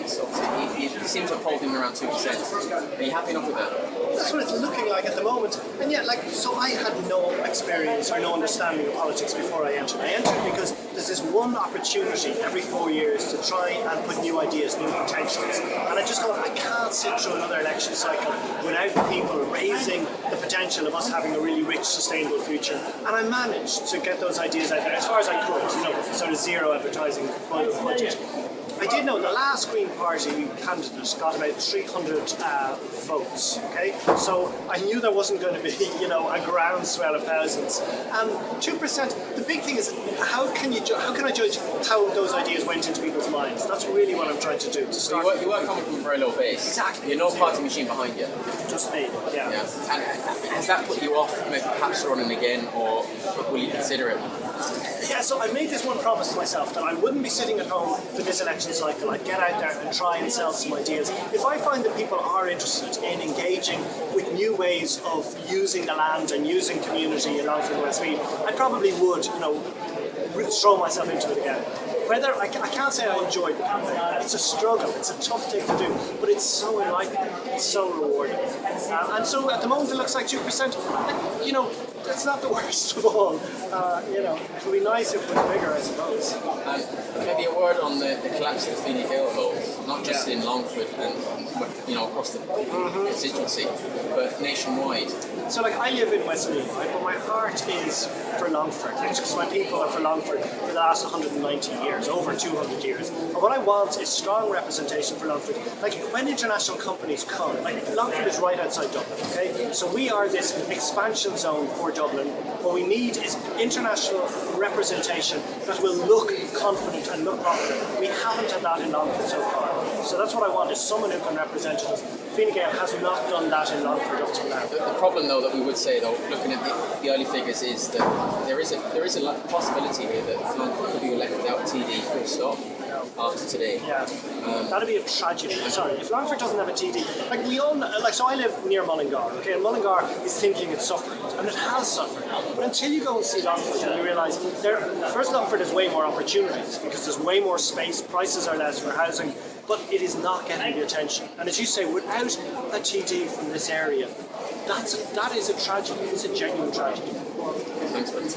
It's obviously, he seems to have polled him around 2%. Are you happy enough with that? That's what it's looking like at the moment. And yet, so I had no experience or no understanding of politics before I entered. I entered because there's this one opportunity every 4 years to try and put new ideas, new potentials. And I just thought, I can't sit through another election cycle without people raising the potential of us having a really rich, sustainable future. And I managed to get those ideas out there as far as I could, sort of zero advertising budget. I did know the last Green Party candidate got about 300 votes, okay? So I knew there wasn't going to be, a groundswell of thousands. 2%, the big thing is, how can I judge how those ideas went into people's minds? That's really what I'm trying to do. So you weren't coming from a very low base. Exactly. You're no party machine behind you. Just me, yeah. And has that put you off maybe perhaps running again, or will you consider it? Yeah, so I made this one promise to myself that I wouldn't be sitting at home for this election cycle. I'd get out there and try and sell some ideas. If I find that people are interested in engaging with new ways of using the land and using community in Longford-Westmeath, I probably would, throw myself into it again. Whether I can't say I enjoyed the campaign. It's a struggle. It's a tough thing to do, but it's so enlightening. It's so rewarding. And so at the moment it looks like 2%. That's not the worst of all. It would be nice if it was bigger, I suppose. Maybe a word on the collapse of the Fine Gael vote, not just in Longford and across the constituency, but nationwide. So I live in Westmeath, right? But my heart is for Longford, because my people are for Longford for the last 190 years, over 200 years. And what I want is strong representation for Longford. When international companies come, Longford is right outside Dublin, okay? So we are this expansion zone for Dublin. What we need is international representation that will look confident and look confident. We haven't had that in Longford so far. So that's what I want, is someone who can represent us. Fine Gael has not done that in Longford up till now. The problem, though, that we would say, though, looking at the early figures, is that there is a possibility here that Longford could be elected without TD full stop after today. Yeah, that'd be a tragedy. Sorry, if Longford doesn't have a TD, we all know, so I live near Mullingar, okay, and Mullingar is thinking it's suffering, and it has suffered. But until you go and see Longford, and you realise, first Longford has way more opportunities because there's way more space, prices are less for housing, but it is not getting the attention. And as you say, without a TD from this area, that is a tragedy. It's a genuine tragedy. Thanks, Vince.